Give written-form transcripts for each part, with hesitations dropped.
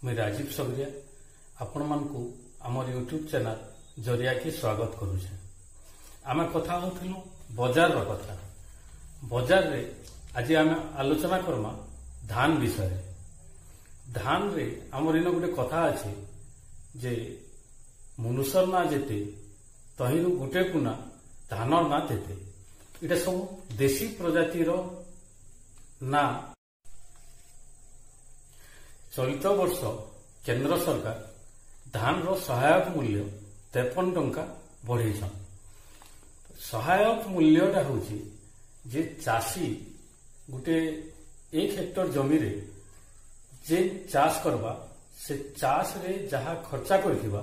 मैं राजीव सगरिया आपण मानकु आमर यूट्यूब चैनल जरिया की स्वागत करुछे। आमे कथा होथिलु बाजार रो कथा। बाजार रे आज आमे आलोचना करमा धान विषय। धान रे आमर इन गोटे कथा अछि जे मनुष्यर ना जेते तहिरु गोटे कुना धान ना तेते। इटा सब देशी प्रजाति रो ना। चलित वर्ष केंद्र सरकार धान रो सहायक मूल्य 53 टंका बढ़ेछन। सहायक मूल्यटा होची जे चाषी गुटे 1 हेक्टर जमी रे जे चाष करबा से चाष रे जहा खर्चा करथिबा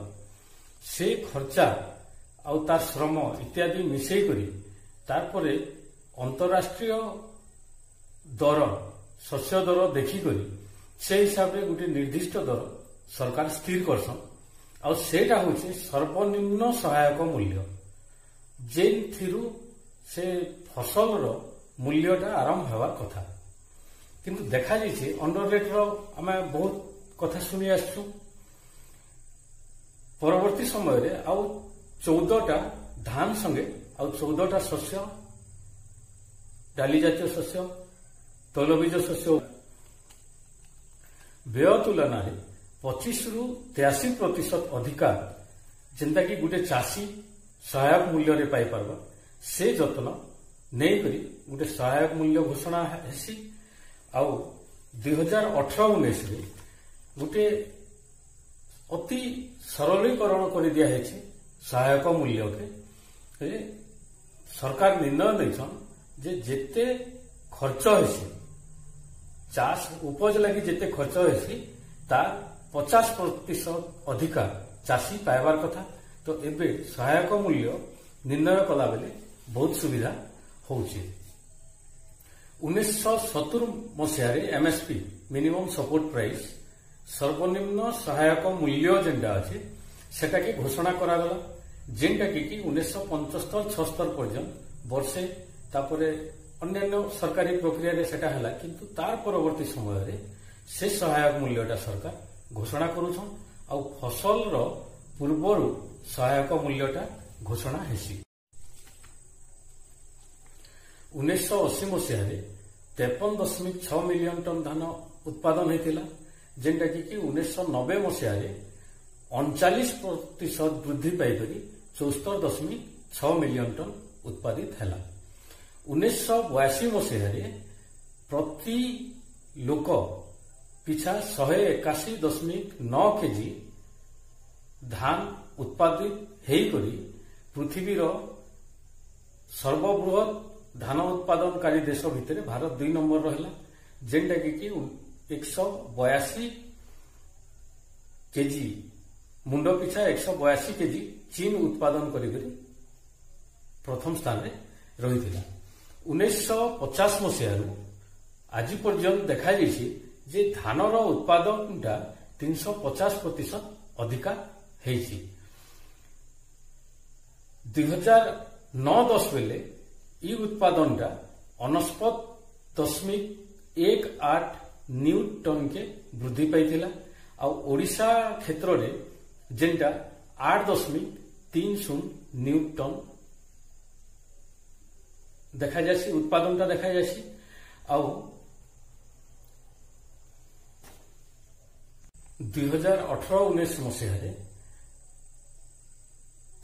से खर्चा आउ तार श्रम इत्यादि मिसई करी तारपरे अंतरराष्ट्रीय दर शस्य दर देखी करी से हिसाब रे गुटे निर्दिष्ट दर सरकार स्थिर करसन। आ सेटा होचे सर्वनिम्न सहायक मूल्य जेन थिरु से फसल रो मूल्यटा आरंभ हेबार कथा। किंतु देखा जाइए अंडर रेट रो आमे बहुत कथा सुनी आसछु। परवर्ती समय रे आउ 14टा धान संगे आउ 14टा शस्य डाली जातीय शस्य तैलबीज शस्य व्यय तुलना 25 रु 83% अधिका जेंता कि गुटे चाषी सहायक मूल्य रे पाई परबा से जतन नहीं करी गुटे सहायक मूल्य घोषणा हेसी। आउ 2018-19 रे गुटे अति सरलीकरण कर दिया है सहायक मूल्य के सरकार निर्णय नैछन जे जेते खर्च हेसी चाष उपज लगी जेते खर्च हेसी तार 50% अधिका चाषी पाइबार कथा। तो एबे सहायक मूल्य निर्णय कला बेले बहुत सुविधा होउची। 1970 मसीह रे एमएसपी मिनिमम सपोर्ट प्राइस सर्वनिम्न सहायक मूल्य जेंटा अछि सेटा के घोषणा करा गला जेंटा कि 1975-76 पर्यंत वर्षे तापरे अन्य सरकारी प्रक्रिया रे सेटा हला। किंतु तार परवर्ती समय रे से सहायक मूल्यटा सरकार घोषणा करूछन आ फसल रो पूर्वरु सहायक मूल्यटा घोषणा हेसी। 1980 मसीह रे 53.6 मिलियन टन धान उत्पादन हेतिला जेंटा कि 1990 मसीह रे 39% वृद्धि पाई करी 74.6 मिलियन टन उत्पादित हैला। 1982 मसीह रे प्रति लोक पिछा 181.9 केजी धान उत्पादित हेई करी पृथ्वीर सर्वबृहत धान उत्पादनकारी देश भितर भारत 2 नंबर रहला जेंटा कि 182 केजी मुंड पिछा 182 केजी चीन उत्पादन करी प्रथम स्थान रे रही। 1950 मसीह आज पर्यंत देखा जे धान उत्पादनटा 350% अधिका हेछि। 2009-10 बेले ई उत्पादनटा 49.18 न्यूटन के वृद्धि पाइथिला। आ ओडिशा क्षेत्र रे जेंटा 8.30 न्यूटन देखा जासी उत्पादनटा देखा जासी। आ 2018-19 मसीह रे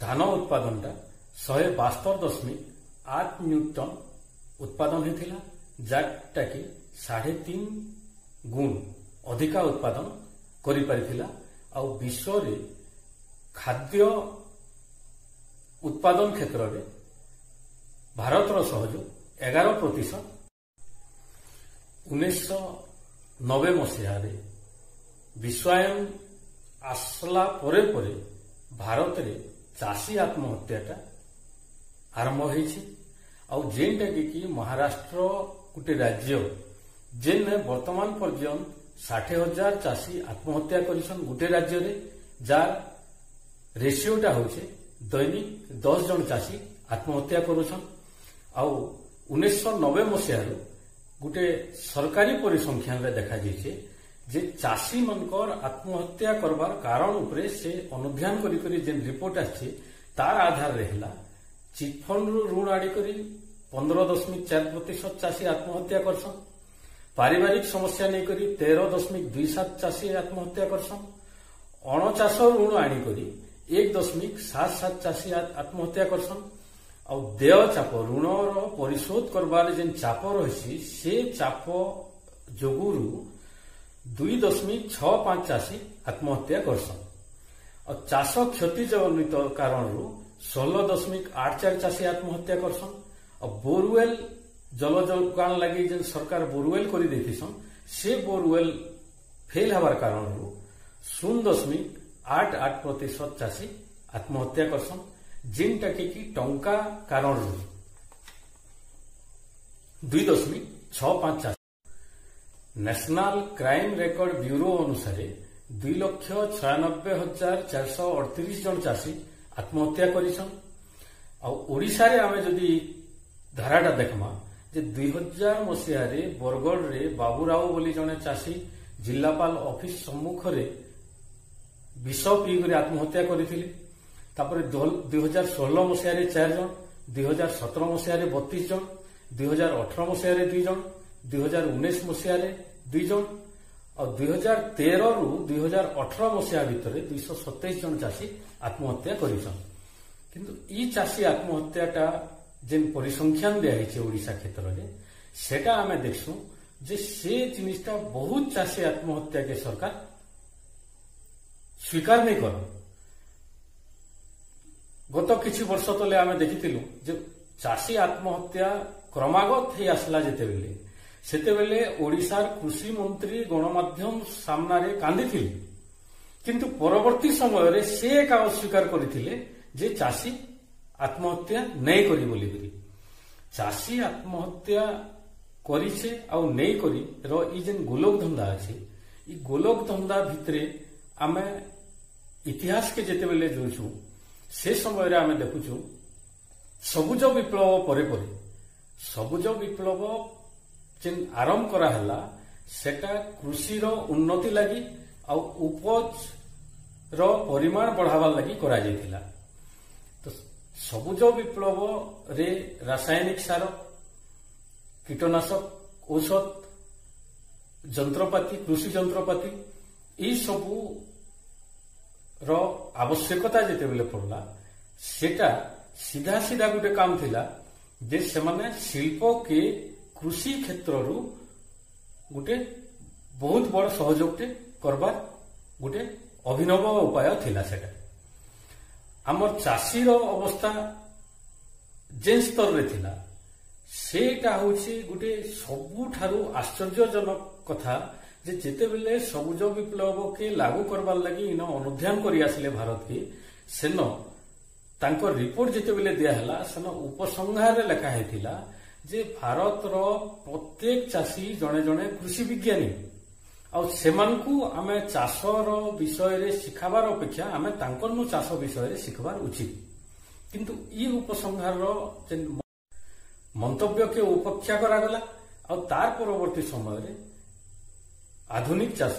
धान उत्पादनटा 172.8 न्यूटन उत्पादन हेतिला जाटा कि 3.5 गुण अधिका उत्पादन करि परिथिला। आ विश्व रे खाद्य उत्पादन क्षेत्र रे भारत रो सहयोग 11%। 1990 मसीह रे विश्वायन आसला परे परे भारत रे चाषी आत्महत्याटा आरंभ होइछि। आ जेनटा कि महाराष्ट्र गोटे राज्य जेन वर्तमान पर्यंत 60,000 चाषी आत्महत्या करिसन गोटे राज्य रे जार रेशियोटा होचे दैनिक 10 जन चाषी आत्महत्या करुछन। आ 1990 मसीह गोटे सरकारी परिसंख्यान रे देखा जाइछे जे चाषी मनकर आत्महत्या करबार कारण उपरे से अनुध्यान करी जेन रिपोर्ट आछि तार आधार रहेला चिटफंड ऋण आड़ी करी 15.4% चाषी आत्महत्या करसन। पारिवारिक समस्या नहीं करी 13.27 चाषी आत्महत्या करसन। अणचाष ऋण आनी करी 1.77 चाषी आत्महत्या करसन। आ देय चाप ऋणर परिशोध करबार जेन चाप रही से चाप जोगुरु 2.65 चाषी आत्महत्या करसन। और चाष क्षति जनित कारण 16.84 चाषी आत्महत्या करसन। और बोरवेल जल जोगान लगी जेन सरकार बोरवेल करी देथिसन से बोरवेल फेल हबार कारण 0.88% चाषी आत्महत्या करसन। जिनटा कि टंका कारण 2.65 चाषी। नेशनल क्राइम रेकर्ड ब्यूरो अनुसार 2,96,438 जन चाषी आत्महत्या करिसन। ओडिशा रे आमे जदि धाराटा देखमा जे 2000 मसीहा रे बरगढ़ रे बाबूराव बोली जने चाषी जिलापाल ऑफिस सम्मुख रे विष पीगरी आत्महत्या करथिले। तापर 2016 मसीहा रे 4 जन, 2017 मसीहा रे 32 जन, 2018 मसीहा रे 2 जन, 2019 मसीहा रे 2 जन और 2013 रु 2018 मसीहा भितर 227 जन चाषी आत्महत्या करिसन। किंतु ई चाषी आत्महत्याटा जेन परिसंख्यान दिया ओडिशा क्षेत्र में सेटा आमे देखसु जे से जिनिसटा बहुत चाषी आत्महत्या के सरकार स्वीकार नहीं कर। गत किछि वर्ष तले आमे देखिथिलु जे चाषी आत्महत्या क्रमागत ही आसला जेतेबेले सेतेबेले ओडिशार कृषि मंत्री गणमाध्यम सामनारे कांदिथिले। किंतु परवर्ती समय रे से एका अस्वीकार करथिले जे चाषी आत्महत्या नहीं करी बोली करी। चाषी आत्महत्या करिछे आउ नहीं करी रो ई जेन गोलोक धंदा अछि ई गोलोक धंदा भितरे आमे इतिहास के जेतेबेले जोछु से समय रे आमे देखुछु सबुज विप्लव परे परे सबुज विप्लव जेन आरंभ करा हला सेटा कृषि रो उन्नति लागि आउ उपज रो परिमाण बढ़ावा लागि करा जायतिला। तो सबुज विप्लव रे रासायनिक सार कीटनाशक औषध जंत्रपाति कृषि जंत्रपाति ई सबू रो आवश्यकता जेतेबेले पड़ला सेटा सीधा सीधा गोटे काम थिला जे सेमाने शिल्प के कृषि क्षेत्र रु गोटे बहुत बड़ सहयोगटे करबार गोटे अभिनव उपाय थिला। सेटा आमर चाषी रो अवस्था जेन स्तर रे थिला सेटा होछि गोटे सबुठारु आश्चर्यजनक कथा जे जेतेबेले सबुज विप्लव के लागू करबार लगी इन अनुध्यान करी आसिले भारत के सेन तांको रिपोर्ट जेतेबेले दिया हला सेन उपसंहार रे लिखा हेतिला जे भारत रो प्रत्येक चाषी जणे जणे कृषि विज्ञानी आ सेमानकु आमे चाषर विषय रे शिखाबार अपेक्षा आमे तांकरनु चाष विषय रे शिखबार उचित। किंतु ई उपसंहार रो जेन मंतव्य के उपेक्षा करा गला आ तार परवर्ती समय रे आधुनिक चाष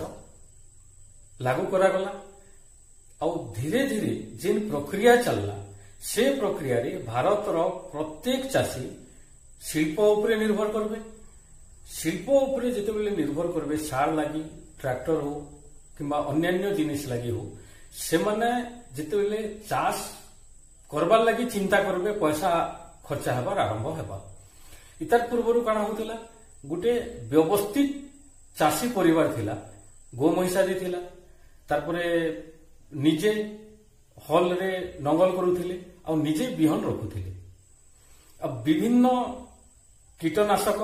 लागू करा गला आ धीरे धीरे जेन प्रक्रिया चलला से प्रक्रिया रे भारत रो प्रत्येक चाषी शिल्प उपरे निर्भर करबे। शिल्प उपरे जेतेबेले निर्भर करबे सार लागि ट्रैक्टर हो किंबा अन्यान्य जिनिस लागि हो से माने जेतेबेले चाष करबार लागि चिंता करबे पैसा खर्चा हेबार आरंभ हेबा। इतार पूर्वरु काना होतिला गुटे व्यवस्थित चाषी परिवार थिला गो महिषादी थिला तारपरे निजे हल रे नंगल करूथिले आ निजे बिहन रखुथिले। अब विभिन्न कीटनाशक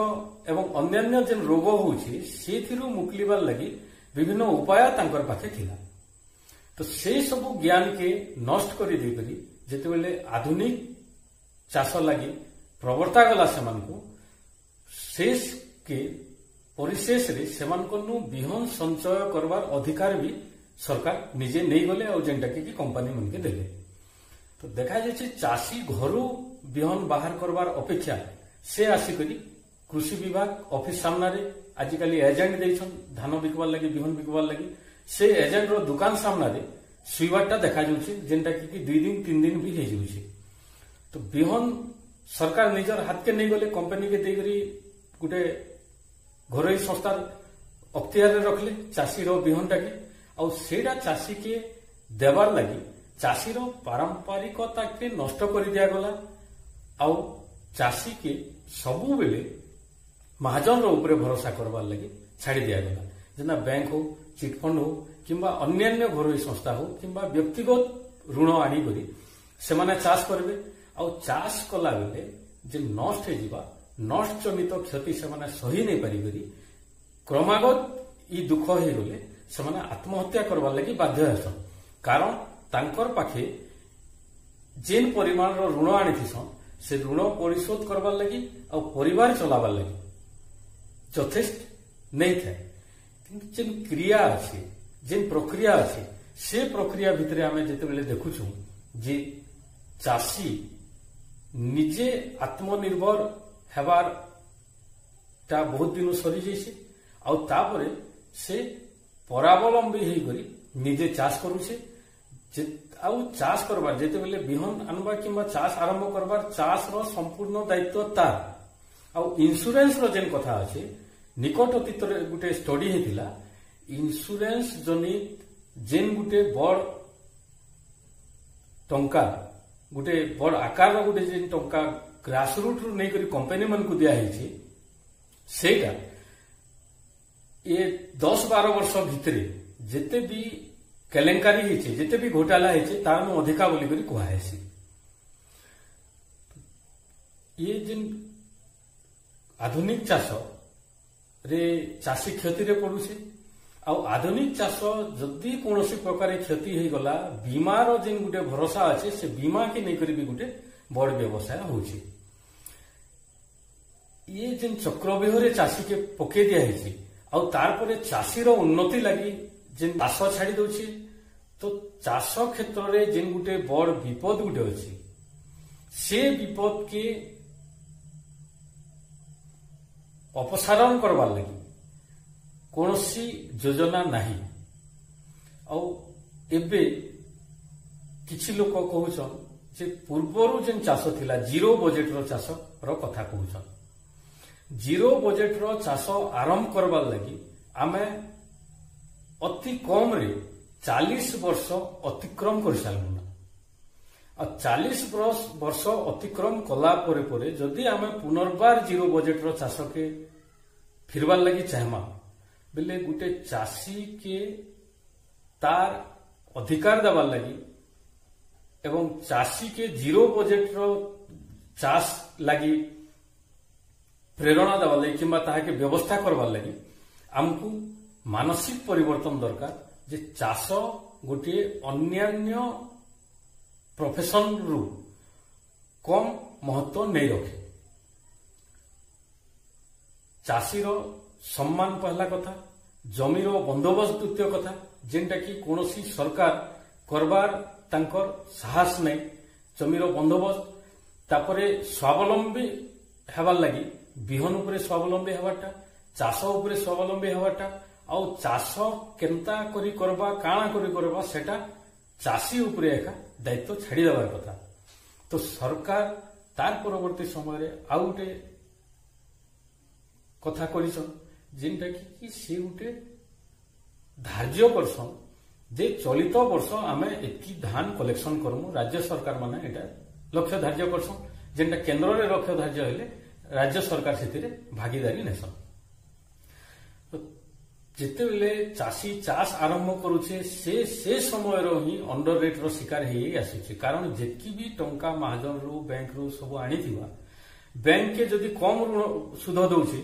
एवं अन्यान्य जेन रोग होउछि सेथिरु मुक्लिबार लागि विभिन्न उपाय तांकर पाखे थिला। तो से सब ज्ञान के नष्ट करी दे करी जेतेबेले आधुनिक चाष लागि प्रवर्ता गला सेमानकु शेष के परिशेष रे सेमानकनु बिहन संचय करबार अधिकार भी सरकार निजे नहीं गले और जेनटा कि कंपनी मन के देले। तो देखा जाए चाषी घरू बिहन बाहर करबार अपेक्षा से आसिकरी कृषि विभाग ऑफिस सामना रे आजिकल एजेंट देछन धान बिकबार लगी बिहन बिकबार लगी से एजेंट रो दुकान सामने सुईबारटा देखा जाउछि जेनटा कि 2 दिन 3 दिन भी हो जाउछि। तो बिहन सरकार निजर हाथ के नहीं गले कंपनी के देकरी गोटे घरोई संस्थार अख्तियार रखले चाषी रो बिहनटा के और सेटा चाषी के देवार लगी चाषी रो पारंपरिकता के नष्ट कर दिया गला और चाषी के सबु बेले महाजन रो ऊपर भरोसा करवार लगी छाड़ी दिया गला जेना बैंक हो चिटफंड हो किंबा अन्यान्य घरोई संस्था हो किंबा व्यक्तिगत ऋण आनी करी से माने चाष करबे और चाष कला बेले जे नष्ट हो जिबा नष्ट जनित क्षति से माने सही नहीं पारी करी क्रमागत ई दुख हो गले से माने आत्महत्या करवार लगी बाध्य हेसन कारण तांकर पाखे जेन परिमाण रो ऋण आनीथिसन से ऋण परिशोध करवार लगी और परिवार चलावार लगी यथेष्ट नहीं थे किंतु जेन क्रिया अच्छी जेन प्रक्रिया अच्छी से प्रक्रिया भितर आम जिते देखुचु जे चाषी निजे आत्मनिर्भर हेबार ता बहुत दिन सरी जाइए और तापरे से परावलंबी होकर निजे चाष करुचे चाष करबार जिते बेले बिहन आनबा किंबा चाष आरंभ करबार चाष रो संपूर्ण दायित्व तार और इंश्योरेंस रो जेन कथा अच्छे निकट अतीत गोटे स्टडी होता इंश्योरेंस जनित जेन गोटे बड़ टंका गोटे बड़ आकार गोटे जेन टंका ग्रासरूट रू नहीं करी कंपनी मन को दिया सेटा ये 10-12 वर्ष भितर जिते भी केलेंकारी होइछे जिते भी घोटाला होइछे तारनु अधिका बोली करी कुहायसी ये जिन आधुनिक चाष रे चाषी क्षति रे पड़ुछे आ आधुनिक चाष जदि कोनोसी प्रकार क्षति हो गला बीमा रो जिन गुटे भरोसा अच्छे से बीमा के नहीं करी भी गुटे बड़ व्यवसाय होउछे ये जिन चक्रव्यूह रे चाषी के पके दिया होइछे आ तार परे चाषी रो उन्नति लगी जिन चाष छाड़ी दउछे तो चाष क्षेत्र रे जिन गुटे बड़ विपद गुटे अछि से विपद के अपसारण करवार लगी कौनसी योजना नहीं एबे किछि लोक कहउछन जे पूर्वरु जेन चाष थिला जीरो बजेट रो चाष रो कथा कहउछन जीरो बजेट रो चाष आरंभ करवार लगी आमे अति कम रे 40 वर्ष अतिक्रम कर सालमुना और 40 वर्ष अतिक्रम कला परे परे जदि आमे पुनर्बार जीरो बजेट रो चाष के फिरबार लगी चाहमा बेले गुटे चाषी के तार अधिकार देवार लगी एवं चाषी के जीरो बजेट रो चाष लगी प्रेरणा देवार लगी किंबा ताहा के व्यवस्था करवार लगी आमको मानसिक परिवर्तन दरकार जे चाष गोटे अन्यान्य प्रोफेशन रु कम महत्व नहीं रखे चाषी रो सम्मान पहला कथा जमीर बंदोबस्त द्वितीय कथा जेनटा कि कोनोसी सरकार करबार तांकर साहस नहीं जमीर बंदोबस्त तापरे स्वावलंबी हेबार लगी बिहन उपरे स्वावलंबी हेबारटा चाष उपरे स्वावलंबी हेबारटा और चाष केनता करी करबा काणा करी करबा सेटा चाषी उपरे एका दायित्व छाड़ी देवार कथा तो सरकार तार परवर्ती समय आउ गोटे कथा करिसन जेनटा कि से गोटे धार्य करसन जे चलित वर्ष आमे एति धान कलेक्शन करमु राज्य सरकार माने एटा लक्ष्य धार्य करसन जेनटा केंद्र रे लक्ष्य धार्य हेले राज्य सरकार सेतिरे भागीदारी नेसन जिते बेले चाषी चाष आरंभ करुचे से समय रो ही अंडर रेट रो शिकार हे आसुचे कारण जेकी भी टंका महाजन रू बैंक रू सब आनीथिबा बैंक के जदि कम ऋण सुध दउचे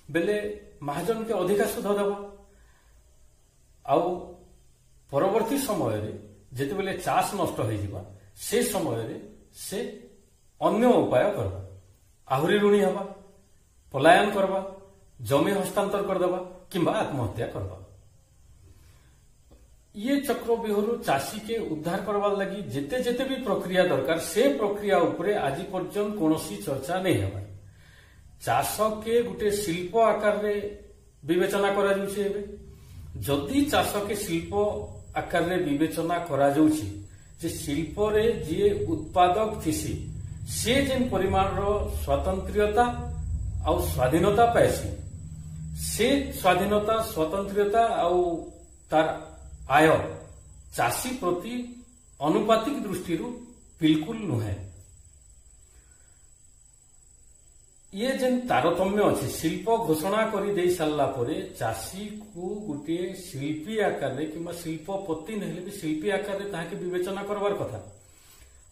बेले महाजन के अधिका सुध देबा आउ परवर्ती समय रे जेते बेले चाष नष्ट हो जिबा से समय रे से अन्य उपाय करबा आहुरी ऋणी हबा पलायन करबा जमी हस्तांतर करदेबा किंबा आत्महत्या करबा ये चक्रव्यूह चाषी के उद्धार करवार लगी जेते जेते भी प्रक्रिया दरकार से प्रक्रिया उपरे आज पर्यंत कोनोसी चर्चा नहीं हेबा चाष के गुटे शिल्प आकार रे ବିବେଚନା କରାଯାଉଛି। ଏବେ ଯଦି ଚାଷକେ ଶିଳ୍ପ ଆକାରରେ ବିବେଚନା କରାଯାଉଛି ଯେ ଶିଳ୍ପରେ ଯିଏ ଉତ୍ପାଦକ ଥିସି ସେ ଯେନ୍ ପରିମାଣର ସ୍ୱାତନ୍ତ୍ର୍ୟତା ଆଉ ସ୍ୱାଧୀନତା ପାଇସି ସେ ସ୍ୱାଧୀନତା ସ୍ୱତନ୍ତ୍ରତା ଆଉ ତାର ଆୟ ଚାଷୀ ପ୍ରତି ଅନୁପାତିକ ଦୃଷ୍ଟିରୁ ବିଲକୁଲ ନୁହେଁ। ये जेन तारतम्य अच्छे शिल्प घोषणा कर दे सारा पर चाषी को गोटे शिल्पी आकार कि शिल्पपति नहीं भी शिल्पी आकार ताके विवेचना करवार कथा।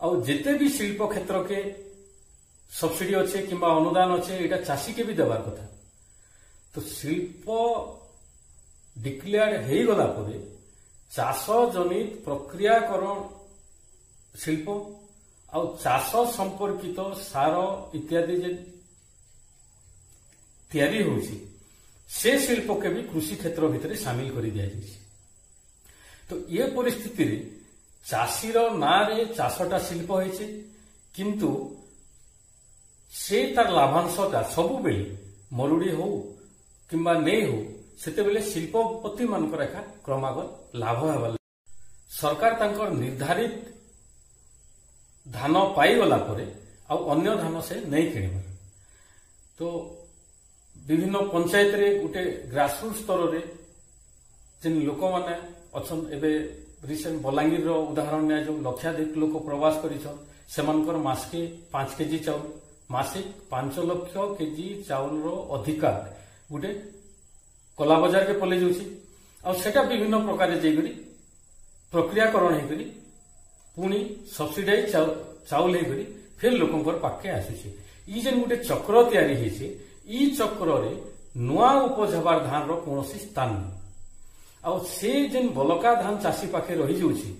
आउ जिते भी शिल्प क्षेत्र के सब्सिडी अच्छे कि अनुदान अच्छे यहाँ चाषी के भी देवार कथा। तो शिल्प डिक्लेयर हो गला परे चाष जनित प्रक्रियाकरण शिल्प आउ चाष संपर्कित सार इत्यादि जे तैयारी होची से शिल्प के भी कृषि क्षेत्र भितर सामिल कर दिया जाइए। तो ये परिस्थिति रे चाषीर ना रे चाषटा शिल्प होइछे किंतु से तार लाभांशटा सबु बेले मरुड़ी हो किंबा नहीं हो सेते बेले शिल्पपति मानकर एका क्रमागत लाभ हेबा सरकार तांकर निर्धारित धान पाई गला परे आ अन्य धान से नहीं किणिबार। तो विभिन्न पंचायत रे गोटे ग्रासरूट स्तर रे जिन लोक माने अछन एबे रिसेंट बलांगीर रो उदाहरण ने जो लक्षाधिक लोक प्रवास करिछन सेमानकर मासके 5 केजी चाउल मासिक 5 लाख केजी चाउल रो अधिकार गोटे कला बाजार के पले जाउछि आ सेटा विभिन्न प्रकार जेगरी प्रक्रियाकरण हेकरी पुणी सब्सिडाइज चाउल हेकरी फिर लोकंकर पाखे आसुछि। ई जेन गोटे चक्र तयारी हेछि ई चक्र रे नुआ उपज हबार धान रो कोनोसी स्थान नहीं। आ से जेन बलका धान चाषी पाखे रही जाउछि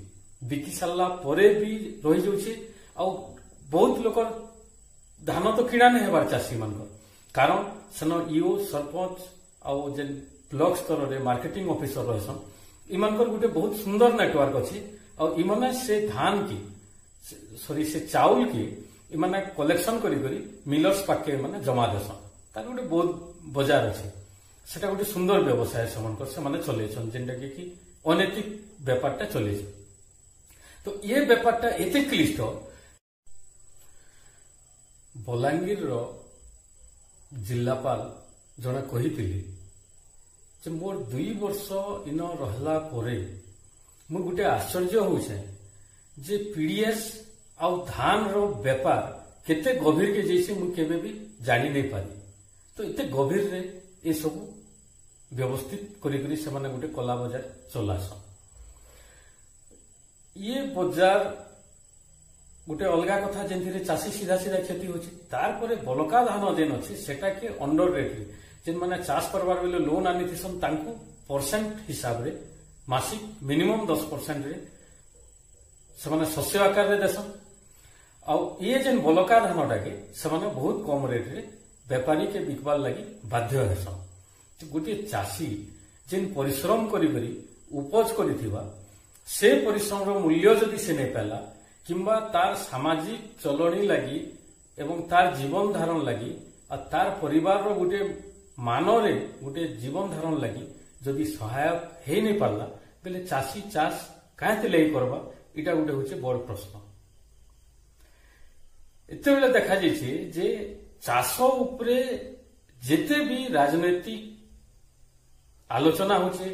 बिकी सारला परे भी रही जाउछि आ बहुत लोक धान तो किणा नहीं हेबार चाषी मानकर कारण सेन ईओ सरपंच आ जेन ब्लॉक स्तर रे मार्केटिंग ऑफिसर रहसन इमानकर गोटे बहुत सुंदर नेटवर्क अछि आ इमाने से धान की सॉरी से चाउल की इमाने कलेक्शन करी करी मिलर्स पाखे माने जमा देसन तार गोटे बहुत बजार अच्छे सेटा गोटे सुंदर व्यवसाय सेमानकर से माने चलेछन जेनटा कि अनैतिक व्यापारटा चलेछ। तो ये व्यापारटा एते क्लिष्ट बलांगीर रो जिल्लापाल जने कहिथिले जे मोर 2 वर्ष इन रहला परे मु गोटे आश्चर्य होछे जे पीडीएस आ धान रो व्यापार केते गभीर के जैसे मु केबे भी जानी नहीं पारी। तो इतने गभीर रे ये सब व्यवस्थित करी करी से माने गोटे कला बाजार चलास। ये बाजार गोटे अलगा कथा जेंथिरे चाषी सीधा सीधा क्षति होछि तार परे बलका धान जेन अछि सेटा के अंडर रेट रे जेन माने चाष करबार बेले लोन आनिथिसन तांकु परसेंट हिसाब रे मासिक मिनिमम 10% रे से माने शस्य आकार रे देसन आ ये जेन बलका धानटा के से माने बहुत कम रेट रे व्यापारी के बिकबार लगी बाध्य हेसन। गोटे चाषी जेन परिश्रम करी करी उपज करिथिबा से परिश्रम रो मूल्य जदि से नहीं पाला किंबा तार सामाजिक चलणी लगी एवं तार जीवन धारण लगी और तार परिवार रो गोटे मान रे गोटे जीवन धारण लगी जदि सहायक हे नहीं पाला बेले चाषी चाष काहे लई करबा इटा गोटे होचे बड़ प्रश्न। एते बेले देखा जाइछे जे चाष उपरे जेते भी राजनैतिक आलोचना होचे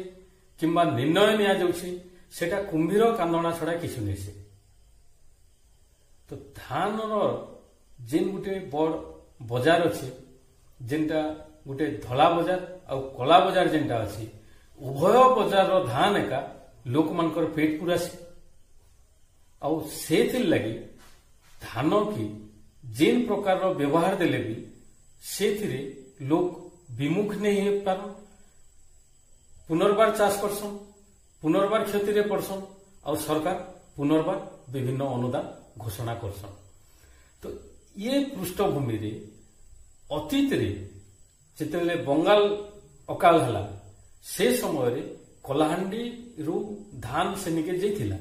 किंबा निर्णय निया जाउछे सेटा कुंभीर कांदना छड़ा किछु नहीं से। तो धान जेन गोटे बड़ बाजार अच्छे जेनटा गोटे धला बाजार आ कला बाजार जेनटा अच्छे उभय बाजार धान एका लोक मानकर पेट पूरा से लगी धान की जेन प्रकार व्यवहार देले भी से लोक विमुख नहीं हो पार पुनर्बार चाष करसन पुनर्बार क्षति रे पड़सन और सरकार पुनर्बार विभिन्न अनुदान घोषणा करसन। तो ये पृष्ठभूमि रे अतीत रे जिते बंगाल अकाल हला से समय रे कलाहांडी रु धान से निके जाइथिला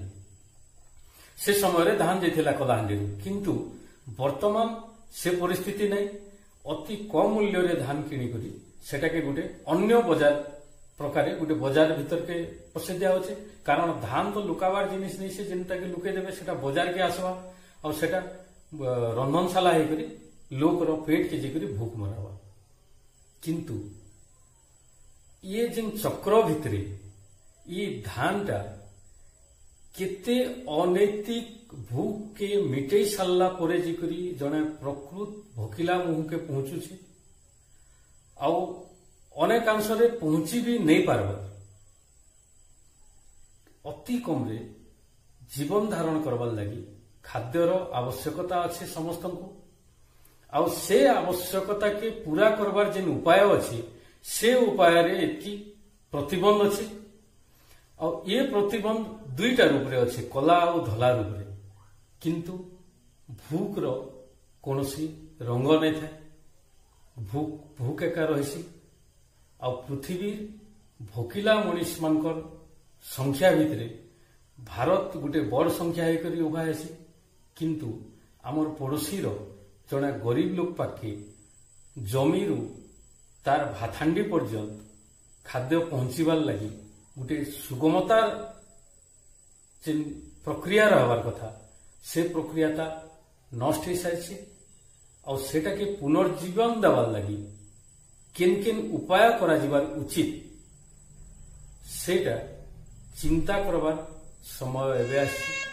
से समय रे धान जाइथिला कलाहांडी रु किंतु वर्तमान से परिस्थिति नहीं अति कम मूल्य रे धान किणी करी सेटा के गोटे अन्य बजार प्रकार गोटे बजार भीतर के पशे दिया होचे कारण धान तो लुकावार जिनिस नहीं से जिनटा के लुके देबे सेटा बजार के आसवा और सेटा रंधनशाला होकर लोक पेट के जेकरी भूख मरावा किंतु ये जिन चक्र भितरे ये धान टा केते अनैतिक भूख के मिटेई सारला परे जेकरी जने प्रकृत भोकिला मुह के पहुंचुछे आउ अनेक अंशरे पहुंची भी नहीं पारबार अति कम रे जीवन धारण करवार लगी खाद्यर आवश्यकता अच्छे समस्त को आउ से आवश्यकता के पूरा करवार जिन उपाय अच्छे से उपाय रे एति प्रतिबंध अच्छे और ये प्रतिबंध दुईटा रूप रे अच्छे कला और धला रूप रे किंतु भूख रो कोनोसी रंग नहीं था भूख एका रही आ पृथ्वी भोकिला मनीष मानकर संख्या भितरे भारत गोटे बड़ संख्या होकर उभा है किंतु आमर पड़ोशी जड़े गरीब लोक पाखे जमी तार भाथांडी पर्यंत खाद्य पहुंचबार लगी गोटे सुगमतार जिन प्रक्रिया रहबार कथा से प्रक्रियाटा नष्ट हो सारी और सेटा के पुनर्जीवन देवार लगी केन केन उपाय करा जिबार उचित सेटा चिंता करबार समय एबे आसी।